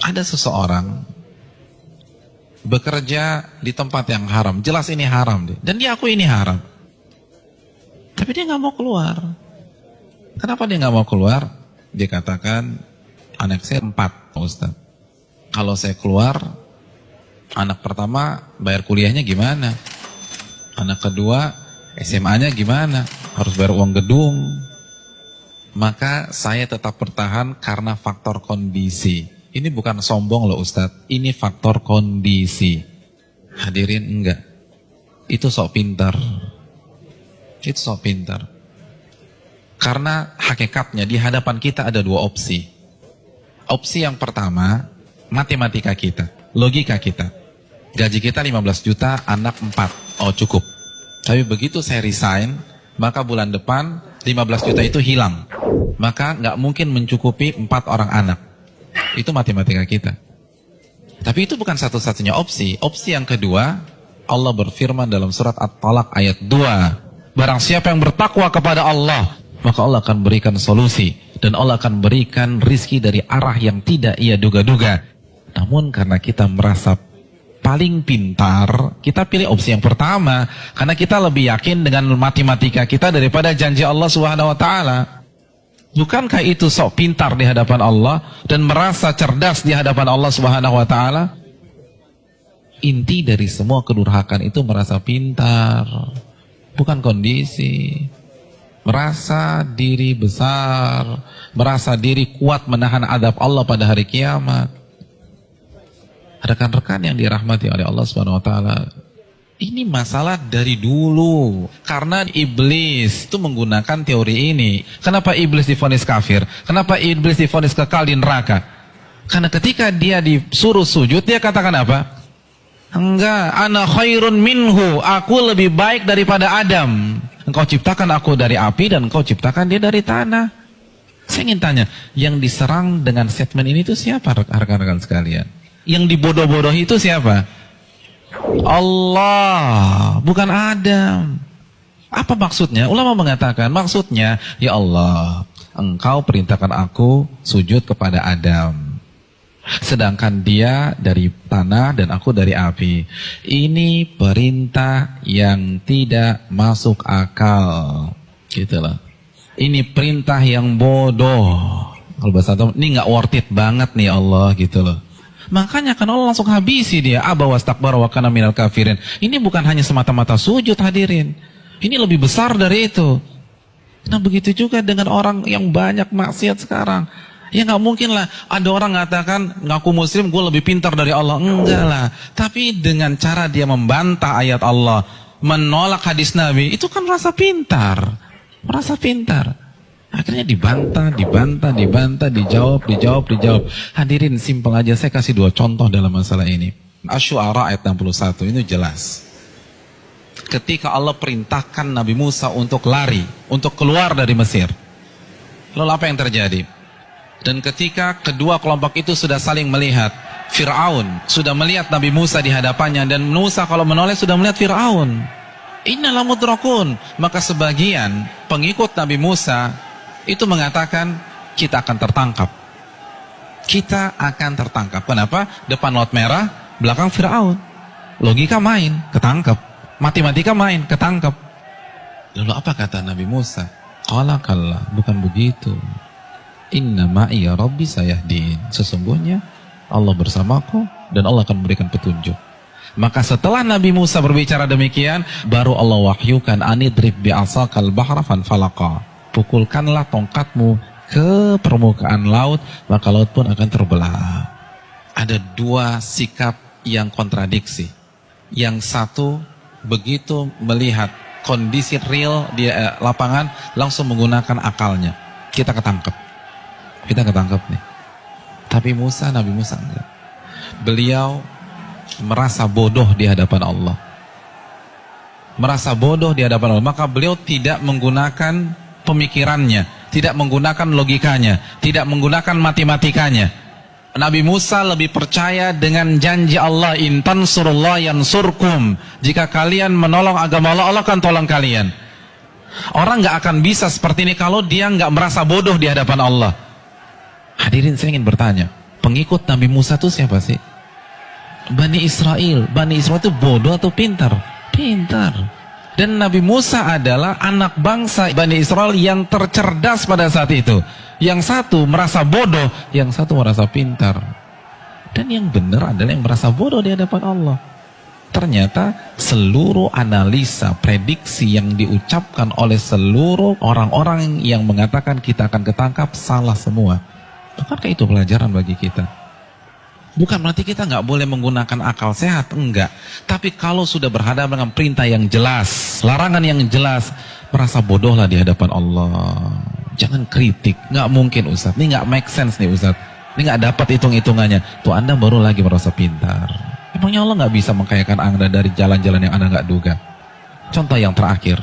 Ada seseorang bekerja di tempat yang haram, jelas ini haram deh, dan dia akui ini haram, tapi dia nggak mau keluar. Kenapa dia nggak mau keluar? Dia katakan, anak saya 4, Ustaz. Kalau saya keluar, anak pertama bayar kuliahnya gimana? Anak kedua SMA-nya gimana? Harus bayar uang gedung. Maka saya tetap bertahan karena faktor kondisi. Ini bukan sombong loh Ustadz, ini faktor kondisi. Hadirin enggak. Itu sok pintar. Itu sok pintar. Karena hakikatnya di hadapan kita ada 2 opsi. Opsi yang pertama, matematika kita, logika kita. Gaji kita 15 juta, anak 4. Oh cukup. Tapi begitu saya resign, maka bulan depan 15 juta itu hilang. Maka nggak mungkin mencukupi 4 orang anak. Itu matematika kita. Tapi itu bukan satu-satunya opsi. Opsi yang kedua, Allah berfirman dalam surat At-Talaq ayat 2. Barang siapa yang bertakwa kepada Allah, maka Allah akan berikan solusi. Dan Allah akan berikan rizki dari arah yang tidak ia duga-duga. Namun karena kita merasa paling pintar, kita pilih opsi yang pertama. Karena kita lebih yakin dengan matematika kita daripada janji Allah Subhanahu wa Ta'ala. Bukankah itu sok pintar di hadapan Allah dan merasa cerdas di hadapan Allah Subhanahu wa Ta'ala? Inti dari semua kedurhakan itu merasa pintar, bukan kondisi. Merasa diri besar, merasa diri kuat menahan adab Allah pada hari kiamat. Rekan-rekan yang dirahmati oleh Allah Subhanahu wa Ta'ala, ini masalah dari dulu. Karena iblis itu menggunakan teori ini. Kenapa iblis divonis kafir? Kenapa iblis divonis kekal di neraka? Karena ketika dia disuruh sujud, dia katakan apa? Enggak, ana khairun minhu, aku lebih baik daripada Adam. Engkau ciptakan aku dari api dan engkau ciptakan dia dari tanah. Saya ingin tanya, yang diserang dengan statement ini itu siapa rekan-rekan sekalian? Yang dibodoh-bodohi itu siapa? Allah, bukan Adam. Apa maksudnya? Ulama mengatakan maksudnya, ya Allah, engkau perintahkan aku sujud kepada Adam, sedangkan dia dari tanah dan aku dari api. Ini perintah yang tidak masuk akal. Gitulah. Ini perintah yang bodoh. Kalau bahasa Arab, ini nggak worth it banget nih Allah, gitu loh. Makanya kan Allah langsung habisi dia. Aba wastakbara wa kana minal kafirin. Ini bukan hanya semata-mata sujud, hadirin. Ini lebih besar dari itu. Nah begitu juga dengan orang yang banyak maksiat sekarang. Ya nggak mungkin lah ada orang mengatakan ngaku muslim gue lebih pintar dari Allah. Enggak lah. Tapi dengan cara dia membantah ayat Allah, menolak hadis Nabi, itu kan rasa pintar. Merasa pintar. Akhirnya dibantah, dijawab. Hadirin, simpel aja, saya kasih 2 contoh dalam masalah ini. Asy-Syu'ara ayat 61, ini jelas. Ketika Allah perintahkan Nabi Musa untuk lari, untuk keluar dari Mesir. Lalu apa yang terjadi? Dan ketika kedua kelompok itu sudah saling melihat, Fir'aun sudah melihat Nabi Musa di hadapannya, dan Musa kalau menoleh sudah melihat Fir'aun. Innal mudrakun. Maka sebagian pengikut Nabi Musa itu mengatakan kita akan tertangkap. Kita akan tertangkap. Kenapa? Depan laut merah, belakang Fir'aun. Logika main, ketangkap. Matematika main, ketangkap. Lalu apa kata Nabi Musa? Qala kalla, bukan begitu. Inna ma'iya rabbi sayahdin. Sesungguhnya Allah bersamaku dan Allah akan memberikan petunjuk. Maka setelah Nabi Musa berbicara demikian, baru Allah wahyukan anidrib bi'asakal bahra fanfalaqa. Pukulkanlah tongkatmu ke permukaan laut, maka laut pun akan terbelah. Ada 2 sikap yang kontradiksi. Yang satu, begitu melihat kondisi real di lapangan, langsung menggunakan akalnya. Kita ketangkep nih. Tapi Nabi Musa enggak. Beliau merasa bodoh di hadapan Allah. Maka beliau tidak menggunakan pemikirannya, tidak menggunakan logikanya, tidak menggunakan matematikanya. Nabi Musa lebih percaya dengan janji Allah, in tansurullah yansurkum. Jika kalian menolong agama Allah, Allah akan tolong kalian. Orang nggak akan bisa seperti ini kalau dia nggak merasa bodoh di hadapan Allah. Hadirin, saya ingin bertanya, pengikut Nabi Musa itu siapa sih? Bani Israel. Bani Israel itu bodoh atau pintar? Pintar. Dan Nabi Musa adalah anak bangsa Bani Israel yang tercerdas pada saat itu. Yang satu merasa bodoh, yang satu merasa pintar. Dan yang benar adalah yang merasa bodoh di hadapan Allah. Ternyata seluruh analisa, prediksi yang diucapkan oleh seluruh orang-orang yang mengatakan kita akan ketangkap salah semua. Bukankah itu pelajaran bagi kita? Bukan berarti kita nggak boleh menggunakan akal sehat, enggak. Tapi kalau sudah berhadapan dengan perintah yang jelas, larangan yang jelas, merasa bodohlah di hadapan Allah. Jangan kritik, nggak mungkin Ustaz. Ini nggak make sense nih Ustaz. Ini nggak dapat hitung-hitungannya. Tuh Anda baru lagi merasa pintar. Emangnya Allah nggak bisa mengkayakan Anda dari jalan-jalan yang Anda nggak duga? Contoh yang terakhir,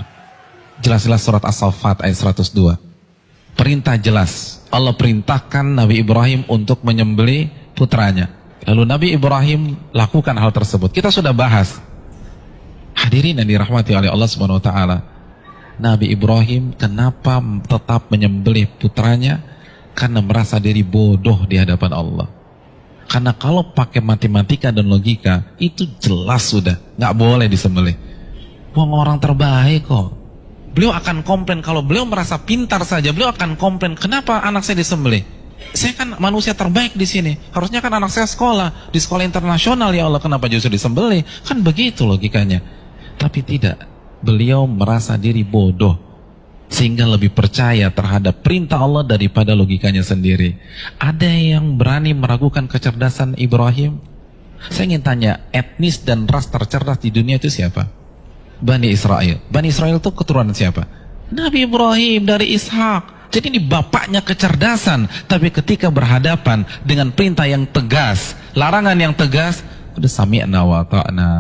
jelas-jelas surat As-Saffat ayat 102. Perintah jelas. Allah perintahkan Nabi Ibrahim untuk menyembelih putranya. Lalu Nabi Ibrahim lakukan hal tersebut. Kita sudah bahas. Hadirin yang dirahmati oleh Allah Subhanahu wa taala. Nabi Ibrahim kenapa tetap menyembelih putranya? Karena merasa diri bodoh di hadapan Allah. Karena kalau pakai matematika dan logika, itu jelas sudah nggak boleh disembelih. Wong orang terbaik kok. Beliau akan komplain kalau beliau merasa pintar saja, beliau akan komplain kenapa anak saya disembelih. Saya kan manusia terbaik di sini. Harusnya kan anak saya sekolah di sekolah internasional, ya Allah, kenapa justru disembelih? Kan begitu logikanya. Tapi tidak. Beliau merasa diri bodoh sehingga lebih percaya terhadap perintah Allah daripada logikanya sendiri. Ada yang berani meragukan kecerdasan Ibrahim? Saya ingin tanya, etnis dan ras tercerdas di dunia itu siapa? Bani Israel. Bani Israel itu keturunan siapa? Nabi Ibrahim dari Ishak. Jadi ini bapaknya kecerdasan. Tapi ketika berhadapan dengan perintah yang tegas, larangan yang tegas, udah sami'na wa ta'na.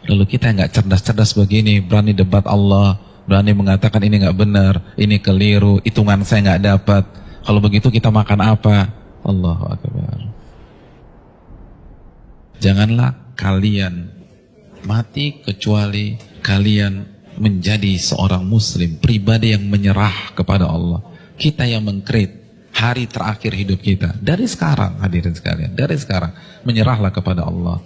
Lalu kita yang gak cerdas-cerdas begini, berani debat Allah, berani mengatakan ini nggak benar, ini keliru, hitungan saya nggak dapat. Kalau begitu kita makan apa? Allahu Akbar. Janganlah kalian mati kecuali kalian menjadi seorang muslim, pribadi yang menyerah kepada Allah. Kita yang mengkrit hari terakhir hidup kita. Dari sekarang, hadirin sekalian, dari sekarang menyerahlah kepada Allah.